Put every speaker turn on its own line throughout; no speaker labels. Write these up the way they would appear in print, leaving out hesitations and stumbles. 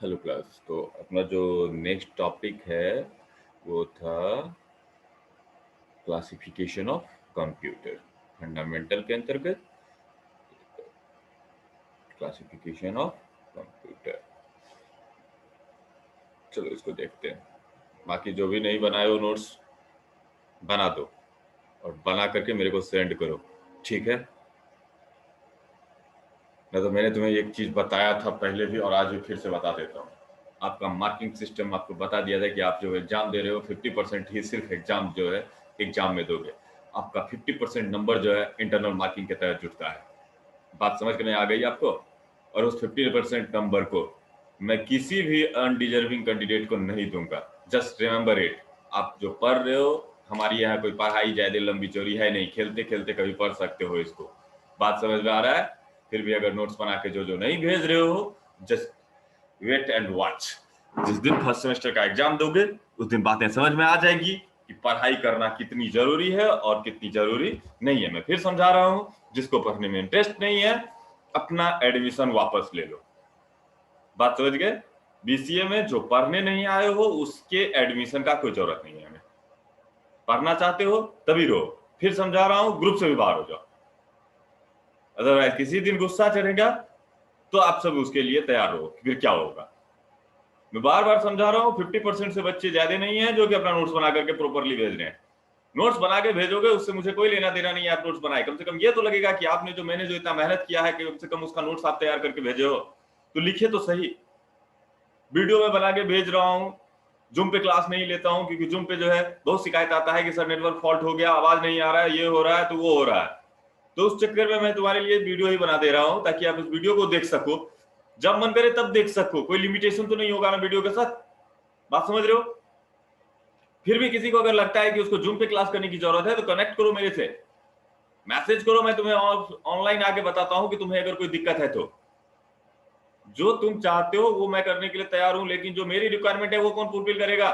Hello class. तो अपना जो नेक्स्ट टॉपिक है वो था क्लासिफिकेशन ऑफ कंप्यूटर। फंडामेंटल के अंतर्गत क्लासिफिकेशन ऑफ कंप्यूटर। चलो इसको देखते हैं। बाकी जो भी नहीं बनाए हो नोट्स बना दो और बना करके मेरे को सेंड करो, ठीक है? नहीं तो मैंने तुम्हें एक चीज बताया था पहले भी और आज भी फिर से बता देता हूँ। आपका मार्किंग सिस्टम आपको बता दिया था कि आप जो एग्जाम दे रहे हो 50% ही सिर्फ एग्जाम जो है एग्जाम में दोगे। आपका 50% नंबर जो है इंटरनल मार्किंग के तहत जुटता है। बात समझ में आ गई आपको? और उस 50% नंबर को मैं किसी भी अनडिजर्विंग कैंडिडेट को नहीं दूंगा। Just remember it. आप जो पढ़ रहे हो, हमारी यहाँ कोई पढ़ाई ज्यादा लंबी चौड़ी है नहीं, खेलते खेलते कभी पढ़ सकते हो इसको। बात समझ में आ रहा है? फिर भी अगर नोट्स बना के जो जो नहीं भेज रहे हो, जस्ट वेट एंड वॉच। जिस दिन फर्स्ट सेमेस्टर का एग्जाम दोगे उस दिन बातें समझ में आ जाएगी कि पढ़ाई करना कितनी जरूरी है और कितनी जरूरी नहीं है। मैं फिर समझा रहा हूं, जिसको पढ़ने में इंटरेस्ट नहीं है अपना एडमिशन वापस ले लो। बात समझ गए? बीसीए में जो पढ़ने नहीं आए हो उसके एडमिशन का कोई जरूरत नहीं है हमें। पढ़ना चाहते हो तभी रहो। फिर समझा रहा हूं, ग्रुप से भी बाहर हो जाओ। अदरवाइज किसी दिन गुस्सा चढ़ेगा तो आप सब उसके लिए तैयार रहो, फिर क्या होगा। मैं बार बार समझा रहा हूँ, 50% से बच्चे ज्यादा नहीं है जो कि अपना नोट्स बना करके प्रॉपरली भेज रहे हैं। नोट्स बना के भेजोगे उससे मुझे कोई लेना देना नहीं है। आप नोट्स बनाए, कम से कम ये तो लगेगा कि आपने जो मैंने जो इतना मेहनत किया है कि कम से कम उसका नोट्स आप तैयार करके भेजे हो। तो लिखे तो सही। वीडियो में बना के भेज रहा हूँ, जूम पे क्लास नहीं लेता हूँ क्योंकि जूम पे जो है बहुत शिकायत आता है कि सर नेटवर्क फॉल्ट हो गया, आवाज नहीं आ रहा है, ये हो रहा है तो वो हो रहा है। तो उस चक्कर में मैं तुम्हारे लिए वीडियो ही बना दे रहा हूँ ताकि आप उस वीडियो को देख सको, जब मन करे तब देख सको। कोई लिमिटेशन तो नहीं होगा ना वीडियो के साथ। बात समझ रहे हो? फिर भी किसी को अगर लगता है कि उसको जूम पे क्लास करने की जरूरत है तो कनेक्ट करो मेरे से, मैसेज करो, मैं तुम्हें ऑनलाइन आके बताता हूं कि तुम्हें अगर कोई दिक्कत है तो। जो तुम चाहते हो वो मैं करने के लिए तैयार हूं, लेकिन जो मेरी रिक्वायरमेंट है वो कौन फुलफिल करेगा?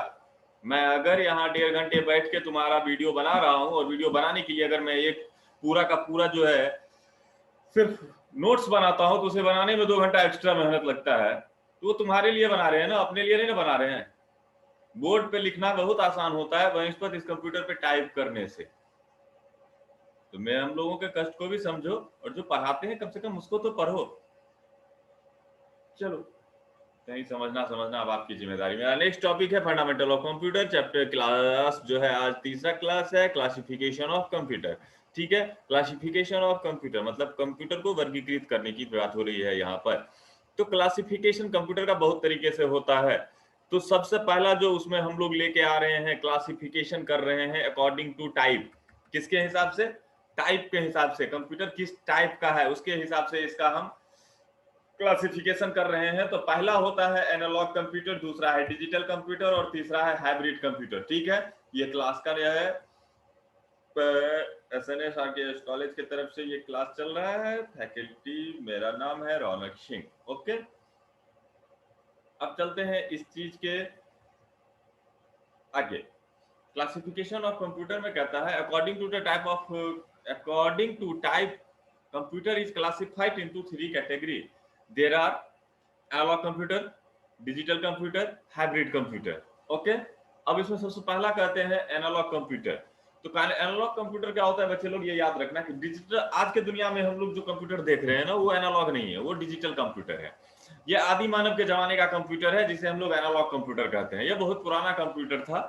मैं अगर यहाँ 1.5 घंटे बैठ के तुम्हारा वीडियो बना रहा हूं और वीडियो बनाने के लिए अगर मैं एक पूरा का पूरा जो है सिर्फ नोट्स बनाता हूं तो उसे बनाने में 2 घंटा एक्स्ट्रा मेहनत लगता है, तो वो तुम्हारे लिए बना रहे हैं ना, अपने लिए नहीं ना बना रहे हैं। बोर्ड पे लिखना बहुत आसान होता है, वहीं इस कंप्यूटर पे टाइप करने से। तो मैं हम लोगों के कष्ट को भी समझो और जो पढ़ाते हैं कम से कम उसको तो पढ़ो। चलो, नहीं समझना समझना अब आपकी जिम्मेदारी। मेरा नेक्स्ट टॉपिक है fundamental of computer chapter. Class जो है आज तीसरा क्लास है, क्लासिफिकेशन ऑफ कंप्यूटर। ठीक है, क्लासिफिकेशन ऑफ कंप्यूटर मतलब कंप्यूटर को वर्गीकृत करने की बात हो रही है यहाँ पर। तो क्लासिफिकेशन कंप्यूटर का बहुत तरीके से होता है। तो सबसे पहला जो उसमें हम लोग लेके आ रहे हैं, क्लासिफिकेशन कर रहे हैं अकॉर्डिंग टू टाइप। किसके हिसाब से? टाइप के हिसाब से। कंप्यूटर किस टाइप का है उसके हिसाब से इसका हम क्लासिफिकेशन कर रहे हैं। तो पहला होता है एनालॉग कंप्यूटर, दूसरा है डिजिटल कंप्यूटर और तीसरा है हाइब्रिड कंप्यूटर। ठीक है, ये क्लास का जो है एसएनएस आरकेएस कॉलेज की तरफ से ये क्लास चल रहा है। फैकल्टी मेरा नाम है रौनक सिंह। ओके, अब चलते हैं इस चीज के आगे। क्लासिफिकेशन ऑफ कंप्यूटर में कहता है according to the type of according to type computer is classified into 3 category. There are analog computer, digital computer, hybrid computer. Okay, अब इसमें सबसे पहला कहते हैं एनालॉग कंप्यूटर। तो एनालॉग कंप्यूटर क्या होता है बच्चे लोग ये याद रखना कि डिजिटल, आज के दुनिया में हम लोग जो कंप्यूटर देख रहे हैं ना वो एनालॉग नहीं है, वो डिजिटल कंप्यूटर है। ये आदि मानव के जमाने का कंप्यूटर है जिसे हम लोग एनालॉग कंप्यूटर कहते हैं। ये बहुत पुराना कंप्यूटर था,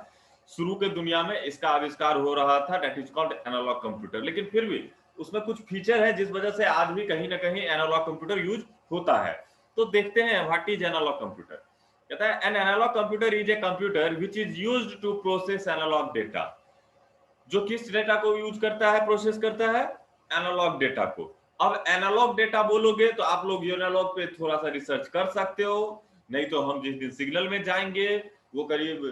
शुरू के दुनिया में इसका आविष्कार हो रहा था, that is called analog computer. लेकिन फिर भी उसमें कुछ फीचर है जिस वजह से आज भी कहीं ना कहीं एनालॉग कंप्यूटर यूज होता है। तो देखते हैं व्हाट इज एनालॉग कंप्यूटर। कहता है an analog computer is a computer which is used to process analog data. जो किस डेटा को यूज करता है, प्रोसेस करता है? एनालॉग डेटा को। अब एनालॉग डेटा बोलोगे तो आप लोग एनालॉग पे थोड़ा सा रिसर्च कर सकते हो, नहीं तो हम जिस दिन सिग्नल में जाएंगे वो करीब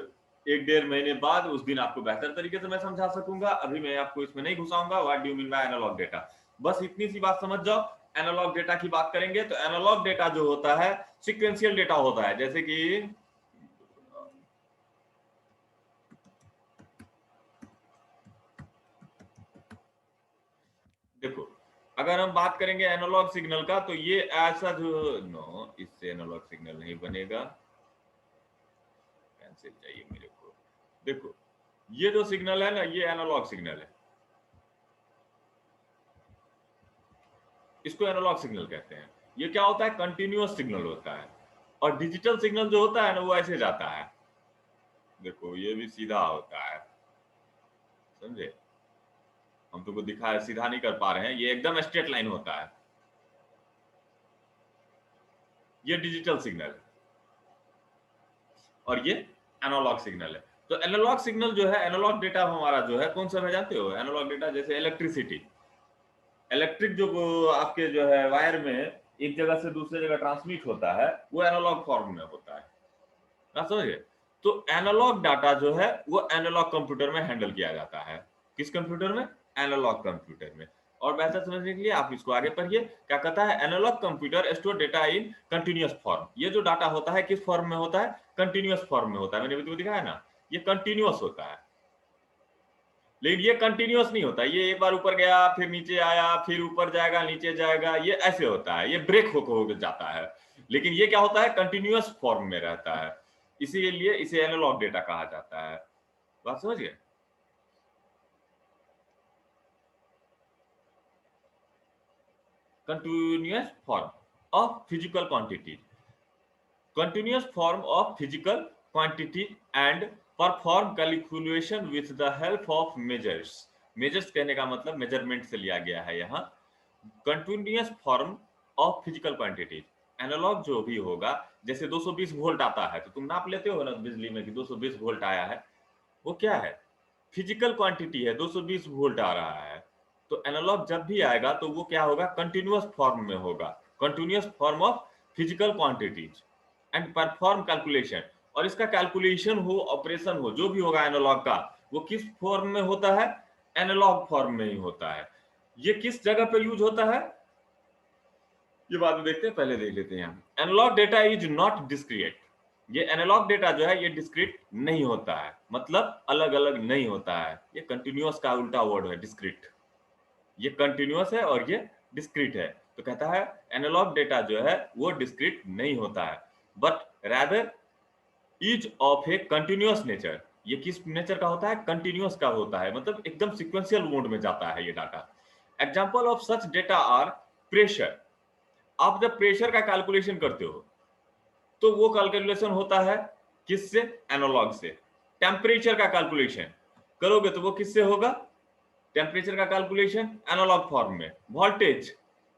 1-1.5 महीने बाद, उस दिन आपको बेहतर तरीके से मैं समझा सकूंगा। अभी मैं आपको इसमें नहीं घुसाऊंगा what do you mean by analog data. बस इतनी सी बात समझ जाओ। एनालॉग डेटा की बात करेंगे तो एनालॉग डेटा जो होता है सीक्वेंशियल डेटा होता है। जैसे कि देखो, अगर हम बात करेंगे एनालॉग सिग्नल का तो ये ऐसा जो नो, इससे एनालॉग सिग्नल नहीं बनेगा, कैंसिल चाहिए मेरे को। देखो ये जो सिग्नल है ना, ये एनालॉग सिग्नल है, इसको एनालॉग सिग्नल कहते हैं। ये क्या होता है, कंटिन्यूअस सिग्नल होता है। और डिजिटल सिग्नल जो होता है ना, वो ऐसे जाता है, देखो ये भी सीधा होता है, समझे? हम तुमको दिखाया, सीधा नहीं कर पा रहे हैं, ये एकदम स्ट्रेट लाइन होता है, ये डिजिटल सिग्नल है और ये एनालॉग सिग्नल है। तो एनालॉग सिग्नल जो है, एनालॉग डेटा हमारा जो है कौन सा है जानते हो? एनालॉग डेटा जैसे इलेक्ट्रिसिटी, इलेक्ट्रिक जो आपके जो है वायर में एक जगह से दूसरे जगह ट्रांसमिट होता है, वो एनालॉग फॉर्म में होता है ना, समझे? तो एनालॉग डाटा जो है वो एनालॉग कंप्यूटर में हैंडल किया जाता है। किस कंप्यूटर में? एनालॉग कंप्यूटर में। और बेहतर समझने के लिए आप इसको आगे पढ़िए, क्या कहता है, analog computer store data in continuous form. ये जो डाटा होता है किस फॉर्म में होता है? कंटिन्यूअस फॉर्म में होता है। मैंने भी तुमको दिखाया ना, ये कंटिन्यूअस होता है, लेकिन ये कंटिन्यूअस नहीं होता। ये एक बार ऊपर गया, फिर नीचे आया, फिर ऊपर जाएगा, नीचे जाएगा, ये ऐसे होता है, ये ब्रेक होकर जाता है। लेकिन ये क्या होता है, कंटिन्यूअस फॉर्म में रहता है, इसीलिए इसे एनालॉग डेटा कहा जाता है। बात समझ गए? continuous form of physical quantity, continuous form of physical quantity and perform calculation with the help of measures। measures कहने का मतलब मेजरमेंट से लिया गया है यहाँ। Continuous form of physical quantities, analog जो भी होगा, जैसे 220 वोल्ट आता है तो तुम नाप लेते हो ना बिजली में कि 220 वोल्ट आया है, वो क्या है, फिजिकल क्वांटिटी है, 220 वोल्ट आ रहा है। तो एनालॉग जब भी आएगा तो वो क्या होगा, कंटिन्यूअस फॉर्म में होगा, continuous form of physical quantities and perform calculation. और इसका कैलकुलेशन हो, ऑपरेशन हो, जो भी होगा एनालॉग का, वो किस फॉर्म में होता है, एनालॉग फॉर्म में ही होता है। ये किस जगह पर यूज होता है, ये बाद में देखते हैं, पहले देख लेते हैं। Analog data is not discrete, ये एनालॉग डेटा जो है ये डिस्क्रीट नहीं होता है, मतलब अलग अलग नहीं होता है। ये कंटिन्यूअस का उल्टा वर्ड है डिस्क्रीट, ये कंटिन्यूअस है और ये डिस्क्रीट है। तो कहता है एनालॉग डेटा जो है वो डिस्क्रीट नहीं होता है, but rather is of A continuous nature. ये किस नेचर का होता है, कंटिन्यूअस का होता है, मतलब एकदम सिक्वेंशियल मोड में जाता है ये data. Example of such data are pressure. आप जब प्रेशर का कैलकुलेशन करते हो तो वो कैलकुलेशन होता है किससे, एनालॉग से। टेम्परेचर का कैलकुलेशन करोगे तो वो किससे होगा, टेम्परेचर का कैलकुलेशन एनालॉग फॉर्म में। वोल्टेज,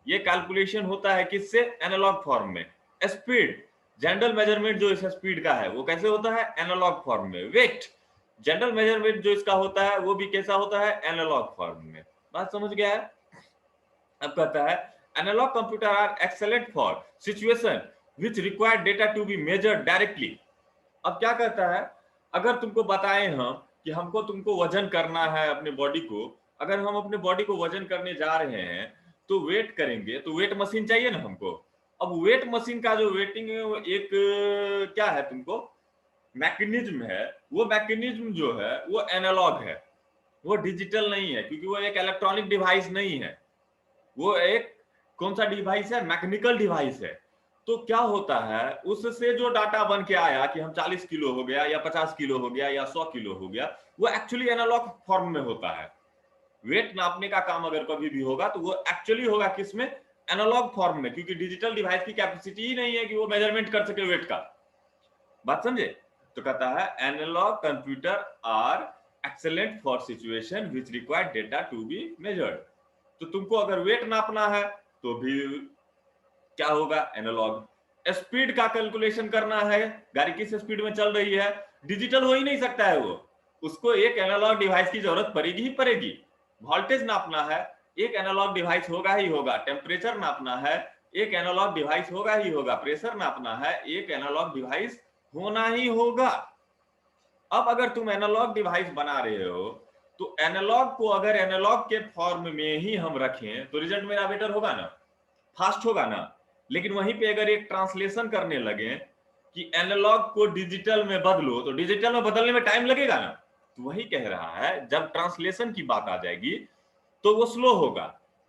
ये कैलकुलेशन होता है किससे, एनालॉग फॉर्म में। स्पीड, जनरल मेजरमेंट जो इस स्पीड का है वो कैसे होता है, एनालॉग फॉर्म में। वेट, जनरल मेजरमेंट जो इसका होता है वो भी कैसा होता है, एनालॉग फॉर्म में। बात समझ गया है? अब कहता है analog computer are excellent for situation which require data to be measured directly. अब क्या कहता है, अगर तुमको बताएं हम कि हमको तुमको वजन करना है अपने बॉडी को, अगर हम अपने बॉडी को वजन करने जा रहे हैं तो वेट करेंगे, तो वेट मशीन चाहिए ना हमको। अब वेट मशीन का जो वेटिंग है वो एक क्या है, तुमको मैकेनिज्म है, वो मैकेनिज्म जो है वो एनालॉग है, वो डिजिटल नहीं है, क्योंकि वो एक इलेक्ट्रॉनिक डिवाइस नहीं है, वो एक कौन सा डिवाइस है, मैकेनिकल डिवाइस है। तो क्या होता है, उससे जो डाटा बन के आया कि हम 40 किलो हो गया या 50 किलो हो गया या 100 किलो हो गया, वो एक्चुअली एनालॉग फॉर्म में होता है। वेट नापने का काम अगर कभी भी होगा तो वो एक्चुअली होगा किसमें, एनालॉग फॉर्म में, क्योंकि डिजिटल डिवाइस की कैपेसिटी ही नहीं है कि वो मेजरमेंट कर सके वेट का। बात समझे? तो कहता है analog computer are excellent for situation which require data to be measured. तो तुमको अगर वेट नापना है तो भी क्या होगा, एनालॉग। स्पीड का कैलकुलेशन करना है, गाड़ी किस स्पीड में चल रही है, डिजिटल हो ही नहीं सकता है वो, उसको एक एनालॉग डिवाइस की जरूरत पड़ेगी ही पड़ेगी। वोल्टेज नापना है, एक एनालॉग डिवाइस होगा ही होगा। टेम्परेचर नापना है, एक एनालॉग डिवाइस होगा ही होगा। प्रेशर नापना है, एक एनालॉग डिवाइस होना ही होगा। अब अगर तुम एनालॉग डिवाइस बना रहे हो तो एनालॉग को अगर एनालॉग के फॉर्म में ही हम रखें तो रिजल्ट मेरा बेटर होगा ना, फास्ट होगा ना। लेकिन वहीं पे अगर एक ट्रांसलेशन करने लगे कि एनालॉग को डिजिटल में बदलो, तो डिजिटल में बदलने में टाइम लगेगा ना। तो वही कह रहा है, जब ट्रांसलेशन की बात आ जाएगी तो वो स्लो होगा।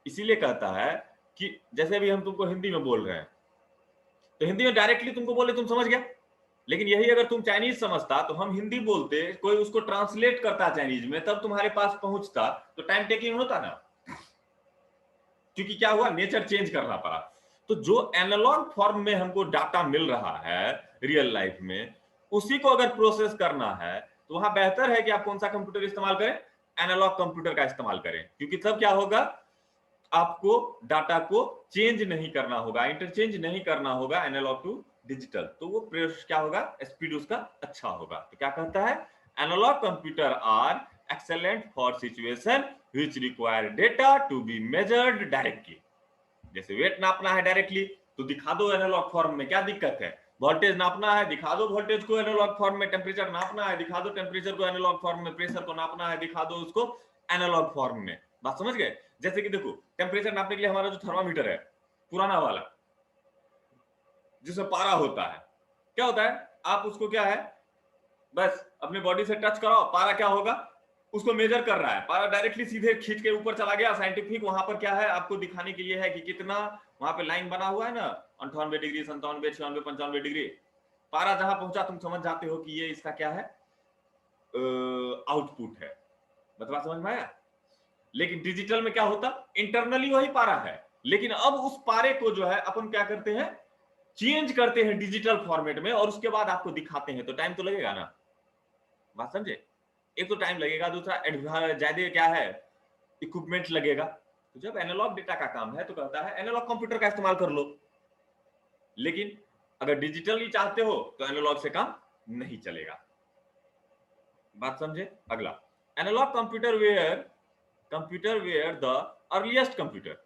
इसीलिए कहता है कि जैसे अभी हम तुमको हिंदी में बोल रहे हैं, तो हिंदी में डायरेक्टली तुमको बोले तुम समझ गया, लेकिन यही अगर तुम चाइनीज समझता तो हम हिंदी बोलते, कोई उसको ट्रांसलेट करता चाइनीज में, तब तुम्हारे पास पहुंचता तो टाइम टेकिंग होता ना, क्योंकि क्या हुआ, नेचर चेंज करना पड़ा। तो जो एनालॉग फॉर्म में हमको डाटा मिल रहा है रियल लाइफ में, उसी को अगर प्रोसेस करना है तो वहां बेहतर है कि आप कौन सा कंप्यूटर इस्तेमाल करें, एनालॉग कंप्यूटर का इस्तेमाल करें, क्योंकि तब क्या होगा, आपको डाटा को चेंज नहीं करना होगा, इंटरचेंज नहीं करना होगा एनालॉग टू डिजिटल, तो वो क्या होगा, स्पीड उसका अच्छा होगा। तो क्या कहता है, analog computer are excellent for situation which require data to be measured directly. जैसे वेट नापना है डायरेक्टली तो दिखा दो एनालॉग फॉर्म में, क्या दिक्कत है, वोल्टेज नापना है दिखा दो वोल्टेज को एनालॉग फॉर्म में, टेम्परेचर नापना है दिखा दो टेम्परेचर को एनालॉग फॉर्म में, प्रेशर को नापना है दिखा दो उसको एनालॉग फॉर्म में। बात समझ गए। जैसे कि देखो टेम्परेचर नापने के लिए हमारा जो थर्मामीटर है पुराना वाला, जिसमें पारा होता है, क्या होता है, आप उसको क्या है, बस अपने बॉडी से टच कराओ, पारा क्या होगा, उसको मेजर कर रहा है, पारा डायरेक्टली सीधे खींच के ऊपर चला गया, साइंटिफिक वहां पर क्या है, आपको दिखाने के लिए है कि कितना वहां पे लाइन बना हुआ है ना, 98 डिग्री 97 96 95 डिग्री, पारा जहां पहुंचा तुम समझ जाते हो कि ये इसका क्या है, आउटपुट है। मतलब समझ में आया। लेकिन डिजिटल में क्या होता, इंटरनली वही पारा है, लेकिन अब उस पारे को जो है अपन क्या करते हैं, चेंज करते हैं डिजिटल फॉर्मेट में, और उसके बाद आपको दिखाते हैं, तो टाइम तो लगेगा ना। बात समझे, एक तो टाइम लगेगा, दूसरा ज्यादा क्या है, इक्विपमेंट लगेगा। तो जब एनालॉग डेटा का काम है तो कहता है एनालॉग कंप्यूटर का इस्तेमाल कर लो, लेकिन अगर डिजिटली चाहते हो तो एनालॉग से काम नहीं चलेगा। बात समझे। अगला, analog computer were the earliest computer.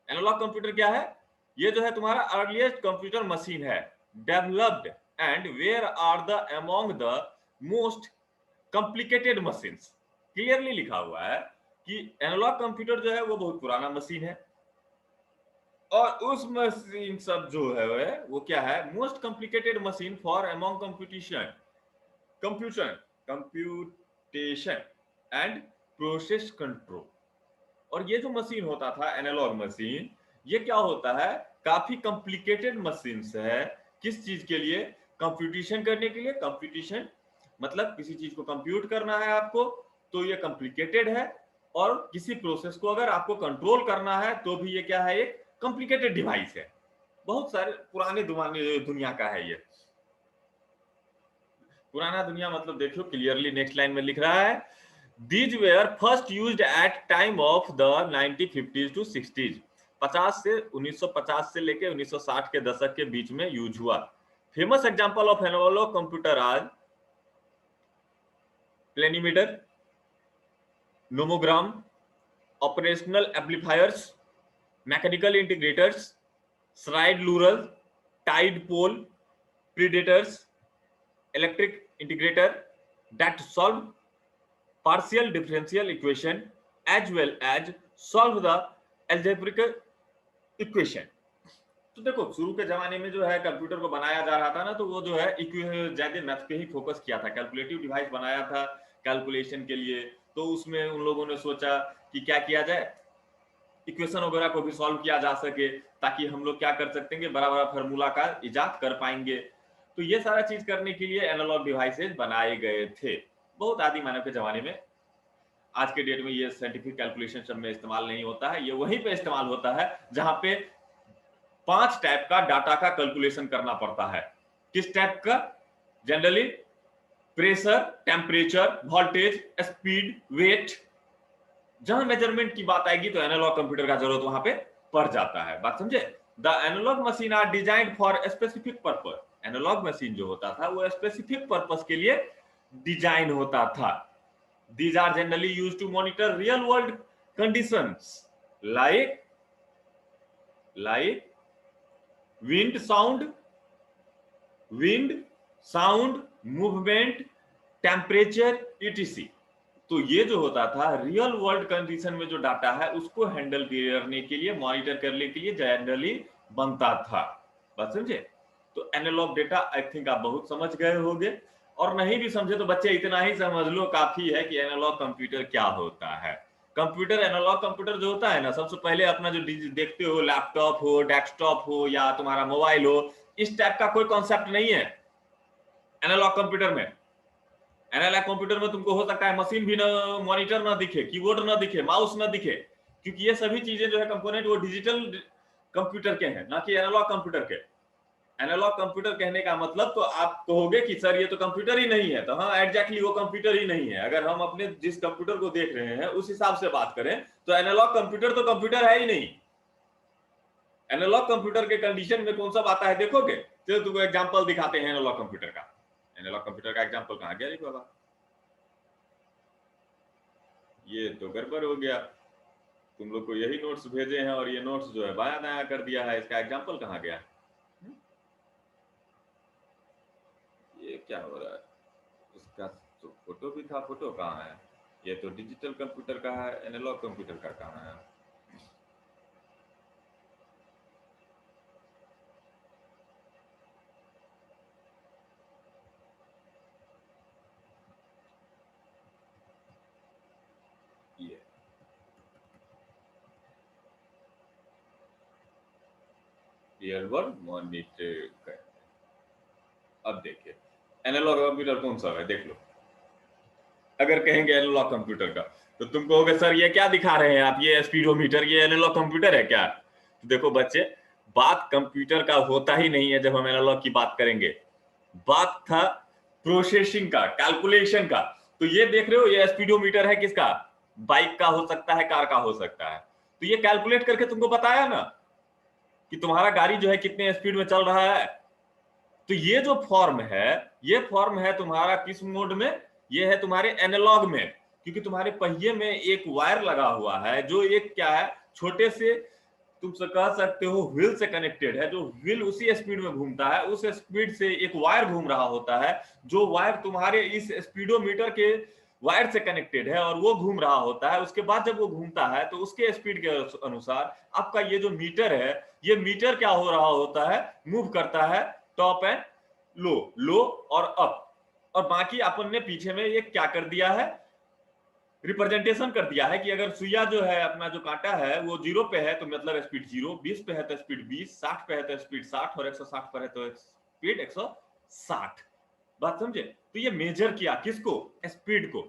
Analog computer क्या है, ये जो है तुम्हारा अर्लीस्ट कंप्यूटर मशीन है, developed and were are the among the most complicated machines. Clearly लिखा हुआ है कि एनालॉग कंप्यूटर जो है वो बहुत पुराना मशीन है, और उस मशीन सब जो है वो क्या है, most complicated machine for among computation and process control. और ये जो मशीन होता था एनालॉग मशीन, ये क्या होता है, काफी कॉम्प्लिकेटेड मशीन है। किस चीज के लिए, कंप्यूटेशन करने के लिए। कंप्यूटेशन मतलब किसी चीज को कंप्यूट करना है आपको, तो ये कॉम्प्लिकेटेड है, और किसी प्रोसेस को अगर आपको कंट्रोल करना है तो भी ये क्या है, एक कॉम्प्लिकेटेड डिवाइस है। बहुत सारे पुराने दुनिया का है ये। पुराना दुनिया मतलब देखो क्लियरली नेक्स्ट लाइन में लिख रहा है, These were first used at time of the 1950s to 60s। 50 से 1950 से लेके 1960 के दशक के बीच में यूज हुआ। Famous example of analog computer आज planimeter, nomogram, operational amplifiers, mechanical integrators, slide ruler, tide pole, predators, electric integrator that solve partial differential equation as well as solve the algebraic equation। तो देखो शुरू के जमाने में जो है कंप्यूटर को बनाया जा रहा था ना, तो वो जो है ज्यादा मैथ पे ही फोकस किया था, कैलकुलेटिव डिवाइस बनाया था कैलकुलेशन के लिए। तो उसमें उन लोगों ने सोचा कि क्या किया जाए, इक्वेशन वगैरह को भी सॉल्व किया जा सके, ताकि हम लोग क्या कर सकते हैं, बड़ा बड़ा फार्मूला का इजाद कर पाएंगे। तो ये सारा चीज करने के लिए एनालॉग डिवाइसेस बनाए गए थे बहुत आदि मानव के जमाने में। आज के डेट में ये साइंटिफिक कैलकुलेशन सब में इस्तेमाल नहीं होता है, ये वहीं पे इस्तेमाल होता है जहां पे 5 टाइप का डाटा का कैलकुलेशन करना पड़ता है। किस टाइप का, generally pressure, temperature, voltage, speed, weight. जहां मेजरमेंट की बात आएगी तो एनालॉग कंप्यूटर का जरूरत वहां पे पड़ जाता है। बात समझे। The analog machine are designed for specific purpose. Analog machine जो होता था वो स्पेसिफिक पर्पस के लिए डिजाइन होता था। These are generally used to monitor real world conditions like wind, sound, movement, temperature, etc। तो ये जो होता था रियल वर्ल्ड कंडीशन में जो डाटा है उसको हैंडल करने के लिए, मॉनिटर करने के लिए जनरली बनता था। बात समझे। तो एनालॉग डेटा आई थिंक आप बहुत समझ गए होंगे, और नहीं भी समझे तो बच्चे इतना ही समझ लो काफी है कि एनालॉग कंप्यूटर क्या होता है। कंप्यूटर, एनालॉग कंप्यूटर जो होता है ना, सबसे पहले अपना जो देखते हो, लैपटॉप हो, डेस्कटॉप हो या तुम्हारा मोबाइल हो, इस टाइप का कोई कॉन्सेप्ट नहीं है एनालॉग कंप्यूटर में। एनालॉग कंप्यूटर में तुमको हो सकता है मशीन भी ना, मॉनिटर ना दिखे, कीबोर्ड ना दिखे, माउस ना दिखे, क्योंकि ये सभी चीजें जो है कंपोनेंट वो डिजिटल कंप्यूटर के हैं, ना कि एनालॉग कंप्यूटर के। एनालॉग कंप्यूटर कहने का मतलब तो आप कहोगे कि सर ये तो कंप्यूटर ही नहीं है, तो हाँ एग्जैक्टली वो कंप्यूटर ही नहीं है। अगर हम अपने जिस कंप्यूटर को देख रहे हैं उस हिसाब से बात करें तो एनालॉग कंप्यूटर तो कंप्यूटर है ही नहीं। एनालॉग कंप्यूटर के कंडीशन में कौन सा आता है देखोगे, तो तुमको एग्जांपल दिखाते हैं एनालॉग कंप्यूटर का। एनालॉग कंप्यूटर का एग्जांपल कहां गया देखो बाबा, ये तो गड़बड़ हो गया। तुम लोग को यही नोट्स भेजे हैं और ये नोट्स जो है बाया दाया कर दिया है, इसका एग्जांपल कहां गया? ये क्या हो रहा है? उसका तो फोटो भी था, फोटो कहाँ है? ये तो डिजिटल कंप्यूटर का है, एनालॉग कंप्यूटर का कहाँ है? ये रियल वर्ल्ड मॉनिटर। अब देखिए एनालॉग कंप्यूटर कौन सा है देख लो। अगर कहेंगे एनालॉग कंप्यूटर का तो तुम कहोगे सर ये क्या दिखा रहे हैं आप, ये स्पीडोमीटर, ये एनालॉग कंप्यूटर है क्या? तो देखो बच्चे, बात कंप्यूटर का होता ही नहीं है जब हम एनालॉग की बात करेंगे। बात था प्रोसेसिंग का, कैलकुलेशन का। तो ये देख रहे हो ये स्पीडोमीटर है किसका? बाइक का हो सकता है, कार का हो सकता है। तो ये कैलकुलेट करके तुमको बताया ना कि तुम्हारा गाड़ी जो है कितने स्पीड में चल रहा है। तो ये जो फॉर्म है, ये फॉर्म है तुम्हारा किस मोड में? ये है तुम्हारे एनालॉग में, क्योंकि तुम्हारे पहिए में एक वायर लगा हुआ है जो एक क्या है, छोटे से तुम कह सकते हो व्हील से कनेक्टेड है। जो व्हील उसी स्पीड में घूमता है, उस स्पीड से एक वायर घूम रहा होता है, जो वायर तुम्हारे इस स्पीडोमीटर के वायर से कनेक्टेड है और वो घूम रहा होता है। उसके बाद जब वो घूमता है तो उसके स्पीड के अनुसार आपका ये जो मीटर है, ये मीटर क्या हो रहा होता है, मूव करता है टॉप एंड लो, लो और अप। और बाकी अपन ने पीछे में ये क्या कर दिया है, रिप्रेजेंटेशन कर दिया है कि अगर सुइया जो है अपना जो कांटा है वो 0 पे है तो मतलब स्पीड 0, 20 पे है तो स्पीड 20, 60 पे है तो स्पीड 60 और 160 पर है तो स्पीड 160। बात समझे? तो ये मेजर किया किसको? स्पीड को।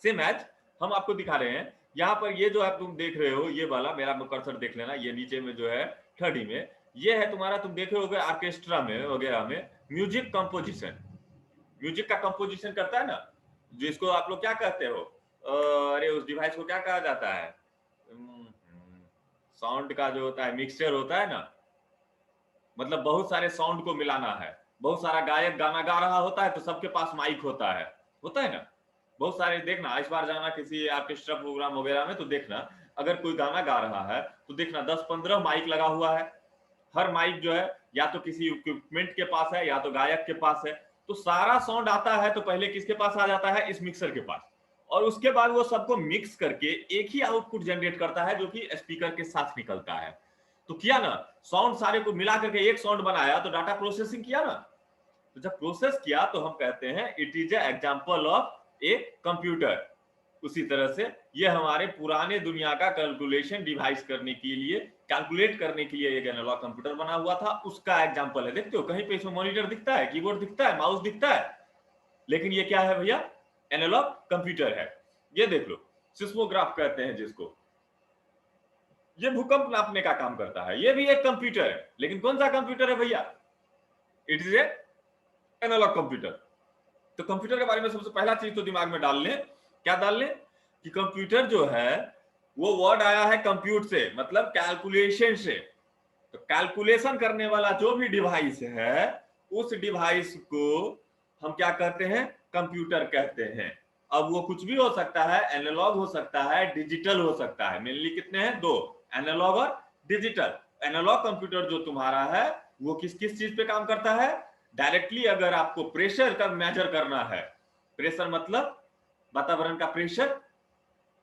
सेम एज हम आपको दिखा रहे हैं यहाँ पर, ये जो आप तुम देख रहे हो ये वाला, मेरा कर्सर देख लेना, ये नीचे में जो है थर्डी में, ये है तुम्हारा, तुम देखे होगे ऑर्केस्ट्रा में वगैरह में म्यूजिक कंपोजिशन। म्यूजिक का कंपोजिशन करता है ना, जिसको आप लोग क्या कहते हो, अरे उस डिवाइस को क्या कहा जाता है, साउंड का जो होता है मिक्सचर होता है ना, मतलब बहुत सारे साउंड को मिलाना है। बहुत सारा गायक गाना गा रहा होता है तो सबके पास माइक होता है ना। बहुत सारे देखना, इस बार जाना किसी ऑर्केस्ट्रा प्रोग्राम वगैरह में तो देखना, अगर कोई गाना गा रहा है तो देखना 10-15 माइक लगा हुआ है। हर माइक जो है या तो किसी इक्विपमेंट के पास है या तो गायक के पास है। तो सारा साउंड आता है तो पहले किसके पास आ जाता है, इस मिक्सर के पास, और उसके बाद वो सबको मिक्स करके एक ही आउटपुट जनरेट करता है जो कि स्पीकर के साथ निकलता है। तो किया ना, साउंड सारे को मिला करके एक साउंड बनाया, तो डाटा प्रोसेसिंग किया ना। तो जब प्रोसेस किया तो हम कहते हैं it is example of a computer. उसी तरह से ये हमारे पुराने दुनिया का कैलकुलेशन डिवाइस करने के लिए, कैलकुलेट करने के लिए एक एनालॉग कंप्यूटर बना हुआ था, उसका एग्जांपल है। देखते हो कहीं पे इसमें मॉनिटर दिखता है, कीबोर्ड दिखता है, माउस दिखता है, लेकिन ये क्या है भैया, एनालॉग कंप्यूटर है। ये देख लो, सिस्मोग्राफ कहते हैं जिसको, ये भूकंप नापने का काम करता है, ये भी एक कंप्यूटर है। लेकिन कौन सा कंप्यूटर है भैया? It is a analog computer. तो कंप्यूटर के बारे में सबसे पहला चीज तो दिमाग में डाल लें, क्या डाल लें कि कंप्यूटर जो है वो वर्ड आया है कंप्यूट से, मतलब कैलकुलेशन से। तो कैलकुलेशन करने वाला जो भी डिवाइस है उस डिवाइस को हम क्या कहते हैं, कंप्यूटर कहते हैं। अब वो कुछ भी हो सकता है, एनालॉग हो सकता है, डिजिटल हो सकता है। मेनली कितने हैं, दो, एनालॉग और डिजिटल। एनालॉग कंप्यूटर जो तुम्हारा है वो किस किस चीज पे काम करता है, डायरेक्टली अगर आपको प्रेशर का मेजर करना है, प्रेशर मतलब वातावरण का प्रेशर,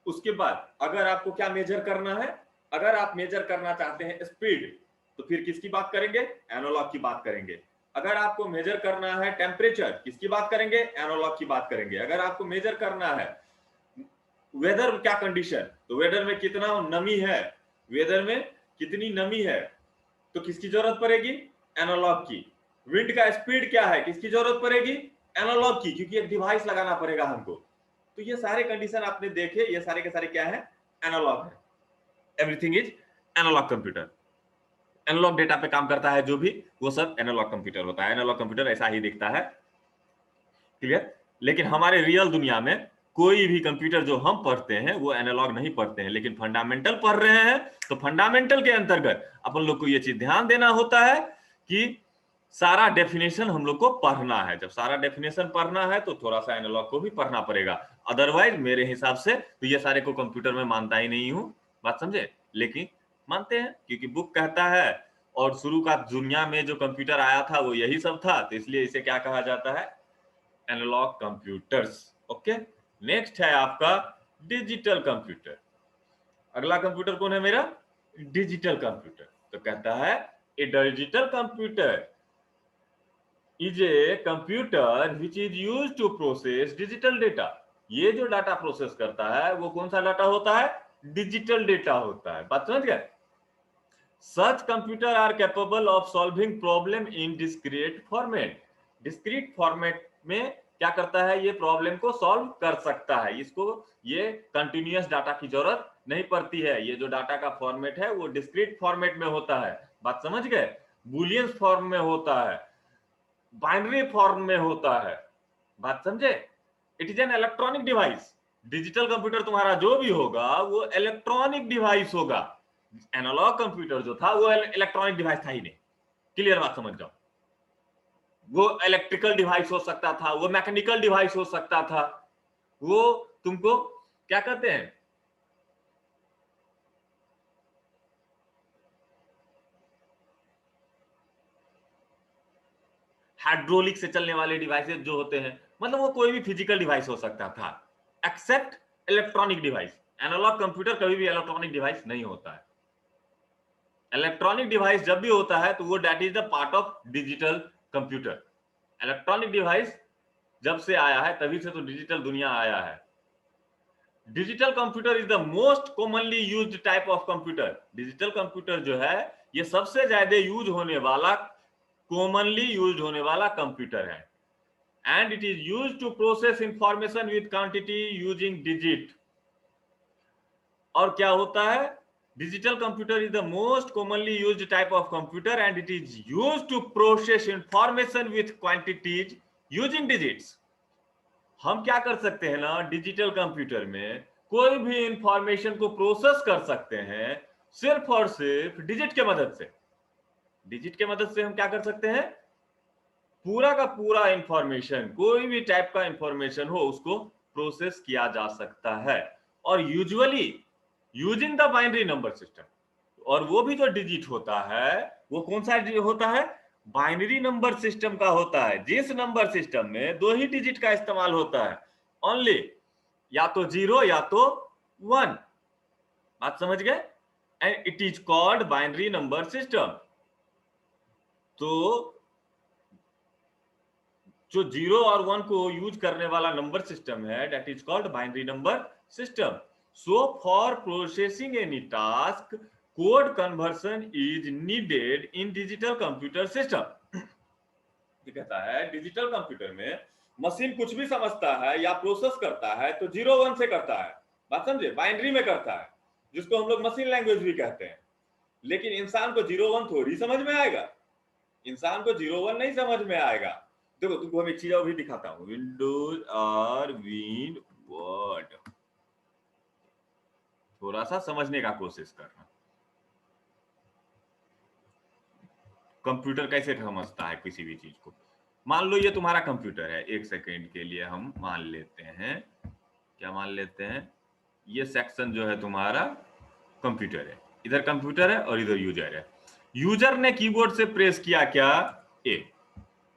उसके बाद अगर आपको क्या मेजर करना है, अगर आप मेजर करना चाहते हैं स्पीड, तो फिर किसकी बात करेंगे, एनालॉग की बात करेंगे। अगर आपको मेजर करना है टेम्परेचर, किसकी बात करेंगे, एनालॉग की बात करेंगे। अगर आपको मेजर करना है वेदर क्या कंडीशन, तो वेदर में कितना नमी है, वेदर में कितनी नमी है, तो किसकी जरूरत पड़ेगी, एनालॉग की। विंड का स्पीड क्या है, किसकी जरूरत पड़ेगी, एनालॉग की, क्योंकि एक डिवाइस लगाना पड़ेगा हमको। तो ये सारे कंडीशन आपने देखे, ये सारे के सारे क्या है, एनालॉग है। Everything is analog computer. Analog data पे काम करता है जो भी, वो सब एनालॉग कंप्यूटर होता है। एनालॉग कंप्यूटर ऐसा ही दिखता है, क्लियर। लेकिन हमारे रियल दुनिया में कोई भी कंप्यूटर जो हम पढ़ते हैं वो एनालॉग नहीं पढ़ते हैं, लेकिन फंडामेंटल पढ़ रहे हैं। तो फंडामेंटल के अंतर्गत अपन लोग को ये चीज ध्यान देना होता है कि सारा डेफिनेशन हम लोग को पढ़ना है। जब सारा डेफिनेशन पढ़ना है तो थोड़ा सा एनालॉग को भी पढ़ना पड़ेगा। अदरवाइज मेरे हिसाब से तो ये सारे को कंप्यूटर में मानता ही नहीं हूं, बात समझे। लेकिन मानते हैं क्योंकि बुक कहता है, और शुरू का दुनिया में जो कंप्यूटर आया था वो यही सब था, तो इसलिए इसे क्या कहा जाता है, एनालॉग कंप्यूटर्स। ओके, नेक्स्ट है आपका डिजिटल कंप्यूटर। अगला कंप्यूटर कौन है मेरा, डिजिटल कंप्यूटर। तो कहता है a digital computer is a computer which is used to process digital data. ये जो डाटा प्रोसेस करता है वो कौन सा डाटा होता है, डिजिटल डेटा होता है। बात समझ गए। Such computer are capable of solving problem in discrete format। discrete format में क्या करता है, ये प्रॉब्लम को सॉल्व कर सकता है। इसको ये कंटिन्यूअस डाटा की जरूरत नहीं पड़ती है। ये जो डाटा का फॉर्मेट है वो डिस्क्रीट फॉर्मेट में होता है, बात समझ गए। बुलियन फॉर्म में होता है, बाइनरी फॉर्म में होता है, बात समझे। It is an electronic device. Digital computer तुम्हारा जो भी होगा वो इलेक्ट्रॉनिक डिवाइस होगा। एनालॉग कंप्यूटर जो था वो इलेक्ट्रॉनिक डिवाइस था ही नहीं, क्लियर बात समझ जाओ। वो इलेक्ट्रिकल डिवाइस हो सकता था, वो मैकेनिकल डिवाइस हो सकता था, वो तुमको क्या कहते हैं, हाइड्रोलिक से चलने वाले डिवाइसेस जो होते हैं, मतलब वो कोई भी फिजिकल डिवाइस हो सकता था except electronic device. Analog computer कभी भी इलेक्ट्रॉनिक डिवाइस नहीं होता है। इलेक्ट्रॉनिक डिवाइस जब भी होता है तो वो that is the part of digital computer. Electronic device जब से आया है तभी से तो डिजिटल दुनिया आया है। Digital computer is the most commonly used type of computer. Digital computer जो है ये सबसे ज्यादा यूज होने वाला, कॉमनली यूज होने वाला कंप्यूटर है। And it is use to process information with quantity using digit. और क्या होता है, digital computer is the most commonly used type of computer and it is used to process information with quantities using digits. हम क्या कर सकते हैं ना, डिजिटल कंप्यूटर में कोई भी इंफॉर्मेशन को प्रोसेस कर सकते हैं सिर्फ और सिर्फ डिजिट के मदद से। डिजिट के मदद से हम क्या कर सकते हैं, पूरा का पूरा इंफॉर्मेशन, कोई भी टाइप का इंफॉर्मेशन हो उसको प्रोसेस किया जा सकता है। और usually using the binary number system. और वो भी जो डिजिट होता है वो कौन सा होता है, बाइनरी नंबर सिस्टम का होता है। जिस नंबर सिस्टम में दो ही डिजिट का इस्तेमाल होता है, ओनली, या तो 0 या तो 1, बात समझ गए। And it is called binary number system. तो जो 0 और 1 को यूज करने वाला नंबर सिस्टम है that is called binary number system. So for processing any task code conversion is needed in digital computer system. कहता है डिजिटल कंप्यूटर में मशीन कुछ भी समझता है या प्रोसेस करता है तो 0-1 से करता है, बात समझे, बाइनरी में करता है, जिसको हम लोग मशीन लैंग्वेज भी कहते हैं। लेकिन इंसान को 0-1 थोड़ी समझ में आएगा, इंसान को 0-1 नहीं समझ में आएगा। देखो तुमको हम एक चीज अभी दिखाता हूँ, विंडोज और विन वर्ड, थोड़ा सा समझने का कोशिश करना। कंप्यूटर कैसे समझता है किसी भी चीज को। मान लो ये तुम्हारा कंप्यूटर है, एक सेकेंड के लिए हम मान लेते हैं, क्या मान लेते हैं, ये सेक्शन जो है तुम्हारा कंप्यूटर है, इधर कंप्यूटर है और इधर यूजर है। यूजर ने कीबोर्ड से प्रेस किया क्या, ए,